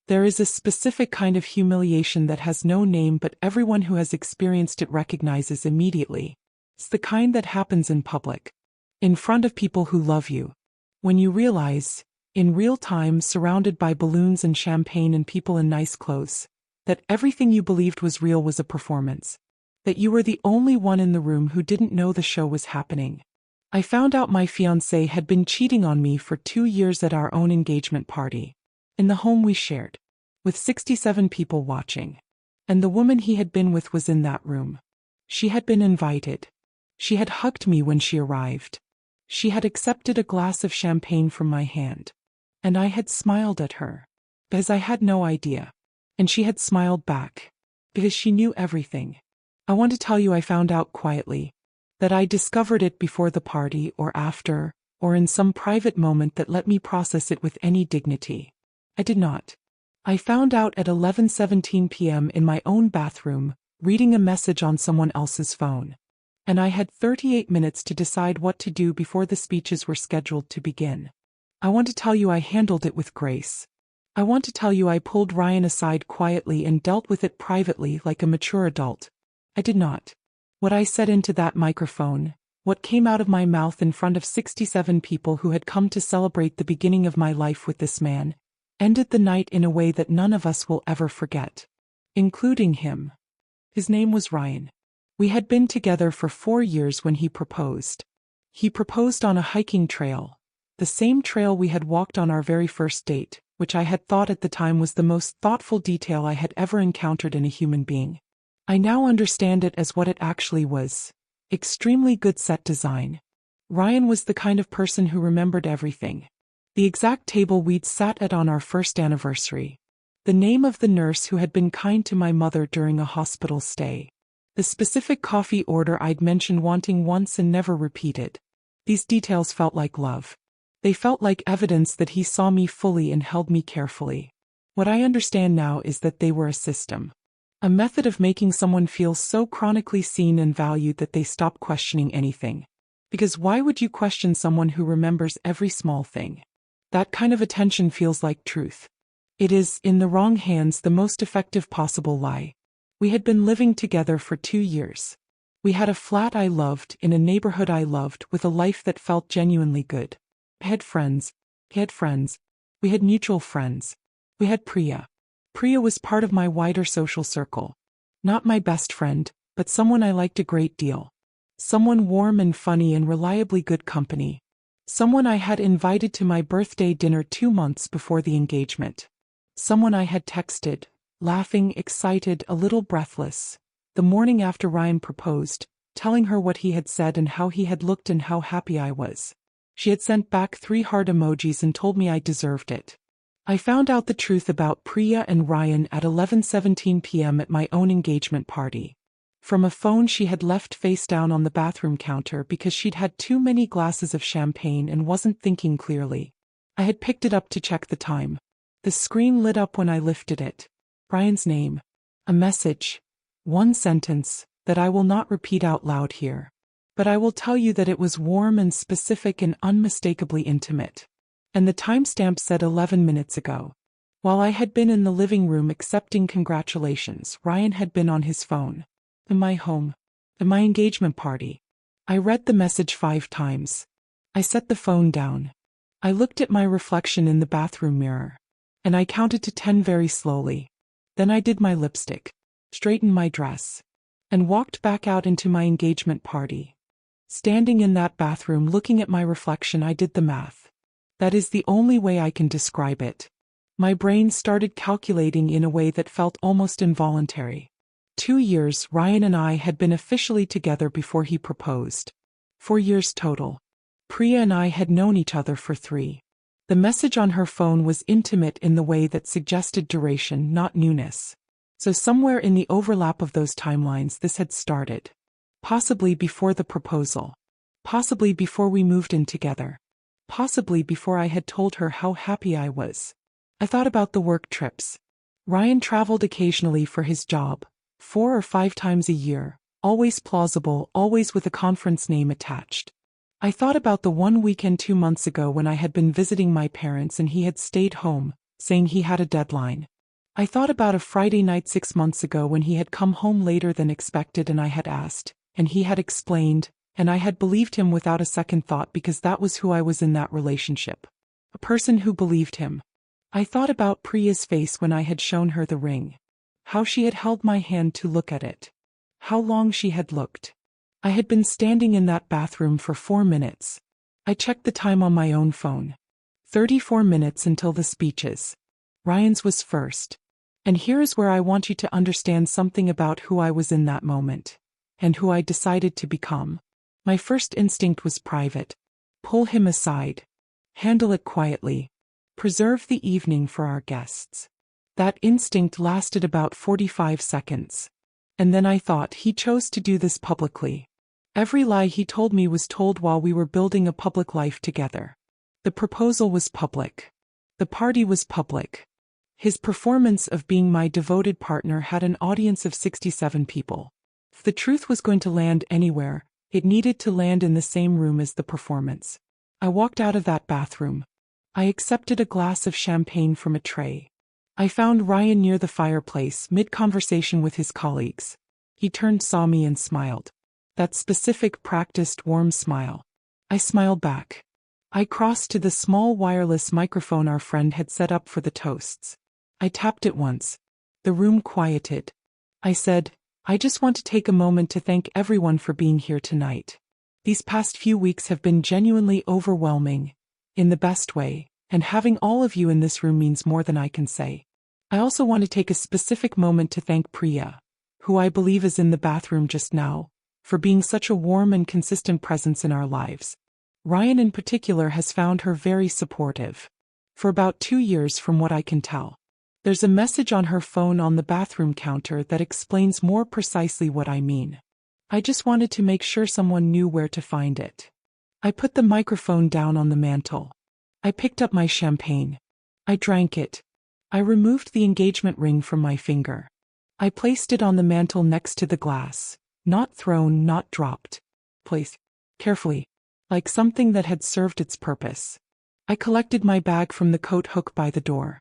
There is a specific kind of humiliation that has no name, but everyone who has experienced it recognizes immediately. It's the kind that happens in public, in front of people who love you. When you realize, in real time, surrounded by balloons and champagne and people in nice clothes, that everything you believed was real was a performance. That you were the only one in the room who didn't know the show was happening. I found out my fiancé had been cheating on me for 2 years at our own engagement party, in the home we shared, with 67 people watching. And the woman he had been with was in that room. She had been invited. She had hugged me when she arrived. She had accepted a glass of champagne from my hand. And I had smiled at her, because I had no idea. And she had smiled back, because she knew everything. I want to tell you I found out quietly, that I discovered it before the party or after, or in some private moment that let me process it with any dignity. I did not. I found out at 11:17 p.m. in my own bathroom, reading a message on someone else's phone. And I had 38 minutes to decide what to do before the speeches were scheduled to begin. I want to tell you I handled it with grace. I want to tell you I pulled Ryan aside quietly and dealt with it privately like a mature adult. I did not. What I said into that microphone, what came out of my mouth in front of 67 people who had come to celebrate the beginning of my life with this man, ended the night in a way that none of us will ever forget. Including him. His name was Ryan. We had been together for 4 years when he proposed. He proposed on a hiking trail, the same trail we had walked on our very first date, which I had thought at the time was the most thoughtful detail I had ever encountered in a human being. I now understand it as what it actually was. Extremely good set design. Ryan was the kind of person who remembered everything. The exact table we'd sat at on our first anniversary. The name of the nurse who had been kind to my mother during a hospital stay. The specific coffee order I'd mentioned wanting once and never repeated. These details felt like love. They felt like evidence that he saw me fully and held me carefully. What I understand now is that they were a system. A method of making someone feel so chronically seen and valued that they stop questioning anything. Because why would you question someone who remembers every small thing? That kind of attention feels like truth. It is, in the wrong hands, the most effective possible lie. We had been living together for 2 years. We had a flat I loved, in a neighborhood I loved, with a life that felt genuinely good. I had friends. He had friends. We had mutual friends. We had Priya. Priya was part of my wider social circle. Not my best friend, but someone I liked a great deal. Someone warm and funny and reliably good company. Someone I had invited to my birthday dinner 2 months before the engagement. Someone I had texted, laughing, excited, a little breathless, the morning after Ryan proposed, telling her what he had said and how he had looked and how happy I was. She had sent back 3 heart emojis and told me I deserved it. I found out the truth about Priya and Ryan at 11:17 p.m. at my own engagement party. From a phone she had left face down on the bathroom counter because she'd had too many glasses of champagne and wasn't thinking clearly. I had picked it up to check the time. The screen lit up when I lifted it. Ryan's name. A message. 1 sentence, that I will not repeat out loud here. But I will tell you that it was warm and specific and unmistakably intimate. And the timestamp said 11 minutes ago. While I had been in the living room accepting congratulations, Ryan had been on his phone. In my home. At my engagement party. I read the message 5 times. I set the phone down. I looked at my reflection in the bathroom mirror. And I counted to 10 very slowly. Then I did my lipstick, straightened my dress, and walked back out into my engagement party. Standing in that bathroom looking at my reflection, I did the math. That is the only way I can describe it. My brain started calculating in a way that felt almost involuntary. 2 years Ryan and I had been officially together before he proposed. 4 years total. Priya and I had known each other for 3. The message on her phone was intimate in the way that suggested duration, not newness. So somewhere in the overlap of those timelines this had started. Possibly before the proposal. Possibly before we moved in together. Possibly before I had told her how happy I was. I thought about the work trips. Ryan traveled occasionally for his job, 4 or 5 times a year, always plausible, always with a conference name attached. I thought about the one weekend 2 months ago when I had been visiting my parents and he had stayed home, saying he had a deadline. I thought about a Friday night 6 months ago when he had come home later than expected and I had asked, and he had explained, and I had believed him without a second thought because that was who I was in that relationship. A person who believed him. I thought about Priya's face when I had shown her the ring. How she had held my hand to look at it. How long she had looked. I had been standing in that bathroom for 4 minutes. I checked the time on my own phone. 34 minutes until the speeches. Ryan's was first. And here is where I want you to understand something about who I was in that moment. And who I decided to become. My first instinct was private. Pull him aside. Handle it quietly. Preserve the evening for our guests. That instinct lasted about 45 seconds. And then I thought he chose to do this publicly. Every lie he told me was told while we were building a public life together. The proposal was public. The party was public. His performance of being my devoted partner had an audience of 67 people. If the truth was going to land anywhere, it needed to land in the same room as the performance. I walked out of that bathroom. I accepted a glass of champagne from a tray. I found Ryan near the fireplace, mid-conversation with his colleagues. He turned, saw me and smiled. That specific, practiced, warm smile. I smiled back. I crossed to the small wireless microphone our friend had set up for the toasts. I tapped it once. The room quieted. I said, I just want to take a moment to thank everyone for being here tonight. These past few weeks have been genuinely overwhelming, in the best way, and having all of you in this room means more than I can say. I also want to take a specific moment to thank Priya, who I believe is in the bathroom just now, for being such a warm and consistent presence in our lives. Ryan in particular has found her very supportive. For about 2 years from what I can tell. There's a message on her phone on the bathroom counter that explains more precisely what I mean. I just wanted to make sure someone knew where to find it. I put the microphone down on the mantel. I picked up my champagne. I drank it. I removed the engagement ring from my finger. I placed it on the mantel next to the glass, not thrown, not dropped. Placed carefully, like something that had served its purpose. I collected my bag from the coat hook by the door.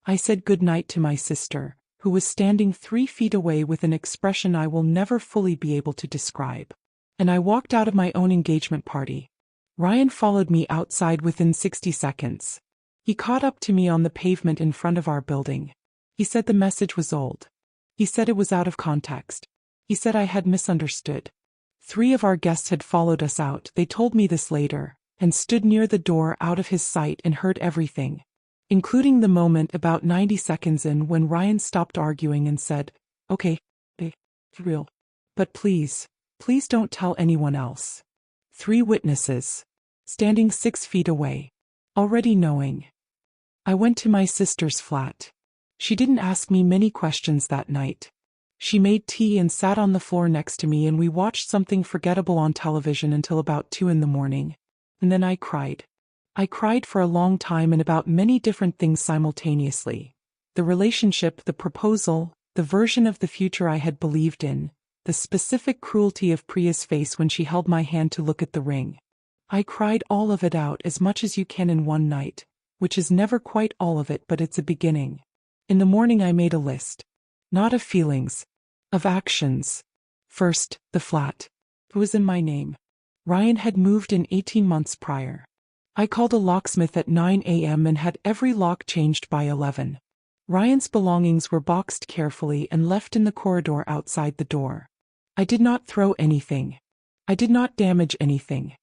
I said goodnight to my sister, who was standing 3 feet away with an expression I will never fully be able to describe. And I walked out of my own engagement party. Ryan followed me outside within 60 seconds. He caught up to me on the pavement in front of our building. He said the message was old. He said it was out of context. He said I had misunderstood. 3 of our guests had followed us out, they told me this later, and stood near the door out of his sight and heard everything. Including the moment about 90 seconds in when Ryan stopped arguing and said, okay, it's real. But please don't tell anyone else. 3 witnesses. Standing 6 feet away. Already knowing. I went to my sister's flat. She didn't ask me many questions that night. She made tea and sat on the floor next to me and we watched something forgettable on television until about 2 in the morning. And then I cried. I cried for a long time and about many different things simultaneously. The relationship, the proposal, the version of the future I had believed in, the specific cruelty of Priya's face when she held my hand to look at the ring. I cried all of it out as much as you can in one night, which is never quite all of it but it's a beginning. In the morning I made a list. Not of feelings. Of actions. First, the flat. It was in my name. Ryan had moved in 18 months prior. I called a locksmith at 9 a.m. and had every lock changed by 11. Ryan's belongings were boxed carefully and left in the corridor outside the door. I did not throw anything. I did not damage anything.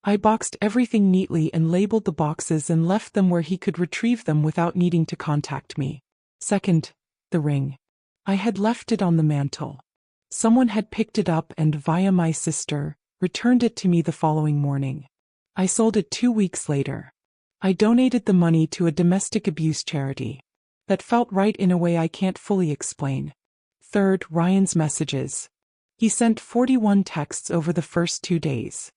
I boxed everything neatly and labeled the boxes and left them where he could retrieve them without needing to contact me. Second, the ring. I had left it on the mantel. Someone had picked it up and, via my sister, returned it to me the following morning. I sold it 2 weeks later. I donated the money to a domestic abuse charity. That felt right in a way I can't fully explain. Third, Ryan's messages. He sent 41 texts over the first 2 days.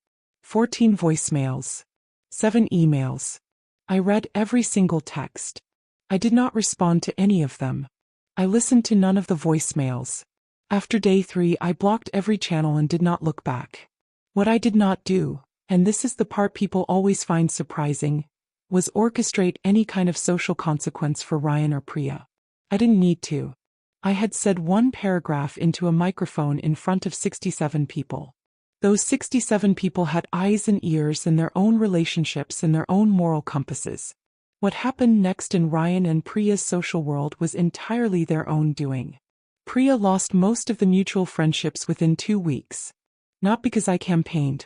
14 voicemails. 7 emails. I read every single text. I did not respond to any of them. I listened to none of the voicemails. After day 3, I blocked every channel and did not look back. What I did not do, and this is the part people always find surprising, was orchestrate any kind of social consequence for Ryan or Priya. I didn't need to. I had said one paragraph into a microphone in front of 67 people. Those 67 people had eyes and ears and their own relationships and their own moral compasses. What happened next in Ryan and Priya's social world was entirely their own doing. Priya lost most of the mutual friendships within 2 weeks. Not because I campaigned.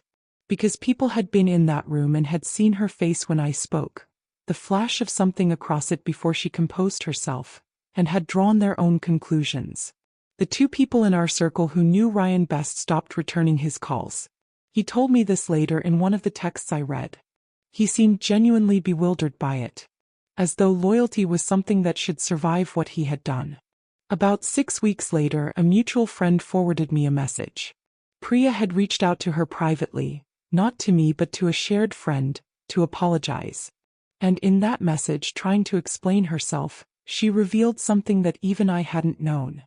Because people had been in that room and had seen her face when I spoke, the flash of something across it before she composed herself, and had drawn their own conclusions. The 2 people in our circle who knew Ryan best stopped returning his calls. He told me this later in one of the texts I read. He seemed genuinely bewildered by it. As though loyalty was something that should survive what he had done. About 6 weeks later, a mutual friend forwarded me a message. Priya had reached out to her privately, not to me but to a shared friend, to apologize. And in that message, trying to explain herself, she revealed something that even I hadn't known.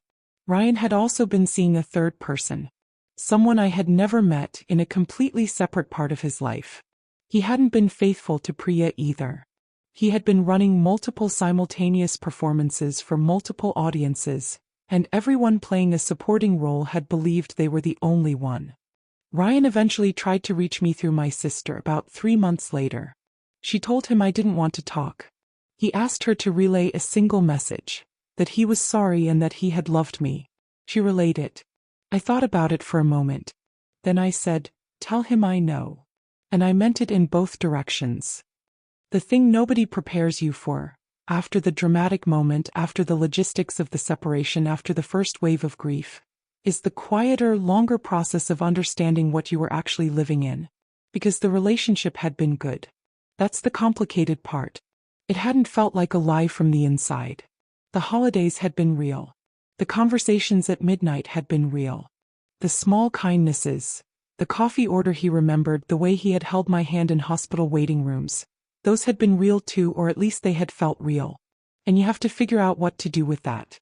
Ryan had also been seeing a third person. Someone I had never met in a completely separate part of his life. He hadn't been faithful to Priya either. He had been running multiple simultaneous performances for multiple audiences, and everyone playing a supporting role had believed they were the only one. Ryan eventually tried to reach me through my sister about 3 months later. She told him I didn't want to talk. He asked her to relay a single message, that he was sorry and that he had loved me. She relayed it. I thought about it for a moment. Then I said, "Tell him I know." And I meant it in both directions. The thing nobody prepares you for, after the dramatic moment, after the logistics of the separation, after the first wave of grief, is the quieter, longer process of understanding what you were actually living in. Because the relationship had been good. That's the complicated part. It hadn't felt like a lie from the inside. The holidays had been real. The conversations at midnight had been real. The small kindnesses, the coffee order he remembered, the way he had held my hand in hospital waiting rooms, those had been real too, or at least they had felt real. And you have to figure out what to do with that.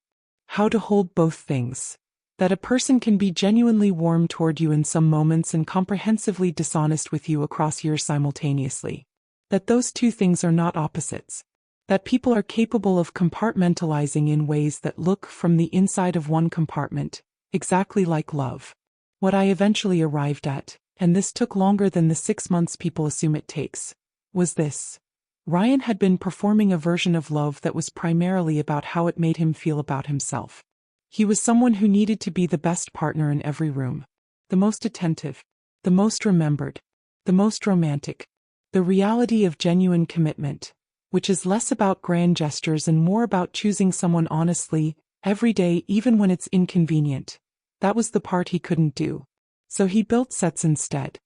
How to hold both things. That a person can be genuinely warm toward you in some moments and comprehensively dishonest with you across years simultaneously. That those 2 things are not opposites. That people are capable of compartmentalizing in ways that look from the inside of one compartment, exactly like love. What I eventually arrived at, and this took longer than the 6 months people assume it takes, was this. Ryan had been performing a version of love that was primarily about how it made him feel about himself. He was someone who needed to be the best partner in every room. The most attentive. The most remembered. The most romantic. The reality of genuine commitment, which is less about grand gestures and more about choosing someone honestly, every day even when it's inconvenient. That was the part he couldn't do. So he built sets instead.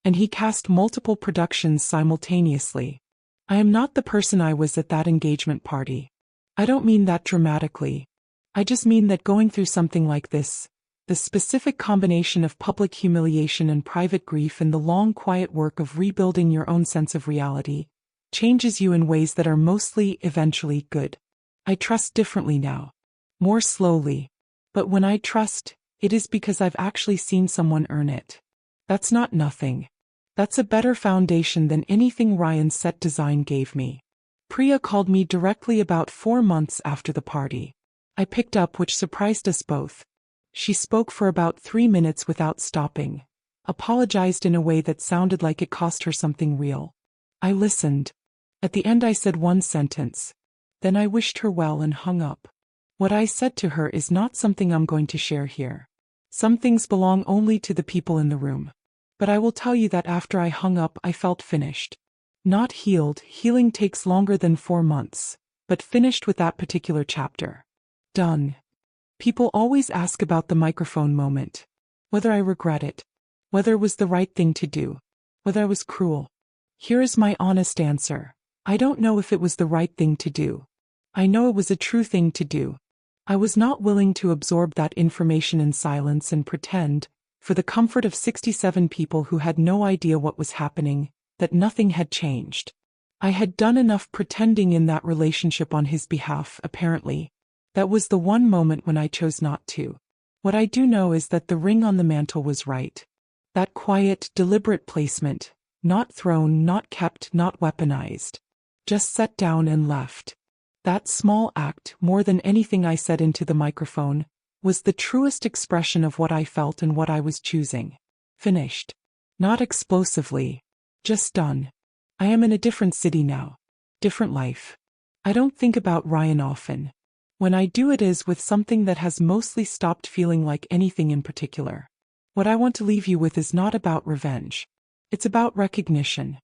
And he cast multiple productions simultaneously. I am not the person I was at that engagement party. I don't mean that dramatically. I just mean that going through something like this, the specific combination of public humiliation and private grief and the long quiet work of rebuilding your own sense of reality, changes you in ways that are mostly, eventually, good. I trust differently now. More slowly. But when I trust, it is because I've actually seen someone earn it. That's not nothing. That's a better foundation than anything Ryan's set design gave me. Priya called me directly about 4 months after the party. I picked up, which surprised us both. She spoke for about 3 minutes without stopping, apologized in a way that sounded like it cost her something real. I listened. At the end I said one sentence. Then I wished her well and hung up. What I said to her is not something I'm going to share here. Some things belong only to the people in the room. But I will tell you that after I hung up I felt finished. Not healed, healing takes longer than 4 months, but finished with that particular chapter. Done. People always ask about the microphone moment. Whether I regret it. Whether it was the right thing to do. Whether I was cruel. Here is my honest answer. I don't know if it was the right thing to do. I know it was a true thing to do. I was not willing to absorb that information in silence and pretend, for the comfort of 67 people who had no idea what was happening, that nothing had changed. I had done enough pretending in that relationship on his behalf, apparently. That was the one moment when I chose not to. What I do know is that the ring on the mantle was right. That quiet, deliberate placement, not thrown, not kept, not weaponized. Just set down and left. That small act, more than anything I said into the microphone, was the truest expression of what I felt and what I was choosing. Finished. Not explosively. Just done. I am in a different city now. Different life. I don't think about Ryan often. When I do, it is with something that has mostly stopped feeling like anything in particular. What I want to leave you with is not about revenge. It's about recognition.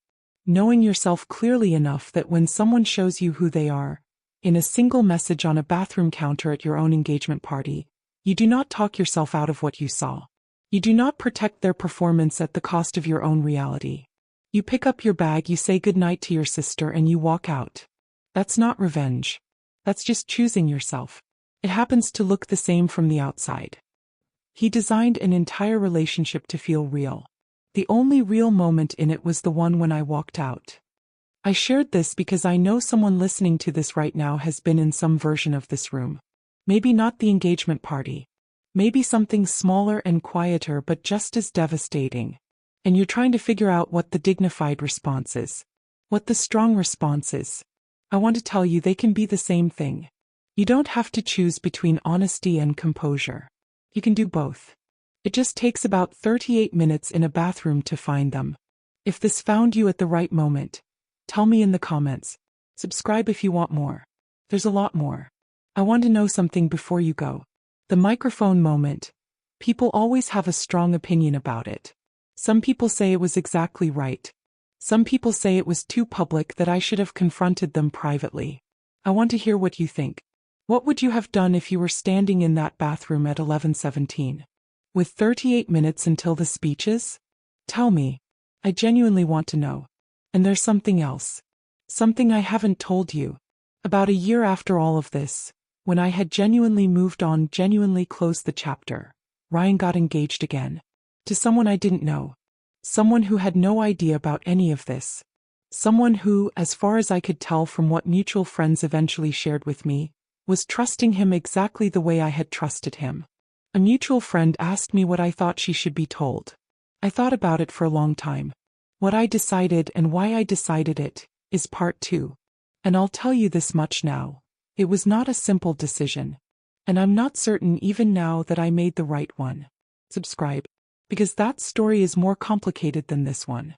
Knowing yourself clearly enough that when someone shows you who they are, in a single message on a bathroom counter at your own engagement party, you do not talk yourself out of what you saw. You do not protect their performance at the cost of your own reality. You pick up your bag, you say goodnight to your sister, and you walk out. That's not revenge. That's just choosing yourself. It happens to look the same from the outside. He designed an entire relationship to feel real. The only real moment in it was the one when I walked out. I shared this because I know someone listening to this right now has been in some version of this room. Maybe not the engagement party. Maybe something smaller and quieter but just as devastating. And you're trying to figure out what the dignified response is. What the strong response is. I want to tell you they can be the same thing. You don't have to choose between honesty and composure. You can do both. It just takes about 38 minutes in a bathroom to find them. If this found you at the right moment, tell me in the comments. Subscribe if you want more. There's a lot more. I want to know something before you go. The microphone moment. People always have a strong opinion about it. Some people say it was exactly right. Some people say it was too public, that I should have confronted them privately. I want to hear what you think. What would you have done if you were standing in that bathroom at 11:17? With 38 minutes until the speeches? Tell me. I genuinely want to know. And there's something else. Something I haven't told you. About a year after all of this, when I had genuinely moved on, genuinely closed the chapter, Ryan got engaged again. To someone I didn't know. Someone who had no idea about any of this. Someone who, as far as I could tell from what mutual friends eventually shared with me, was trusting him exactly the way I had trusted him. A mutual friend asked me what I thought she should be told. I thought about it for a long time. What I decided and why I decided it is part 2. And I'll tell you this much now. It was not a simple decision. And I'm not certain even now that I made the right one. Subscribe. Because that story is more complicated than this one.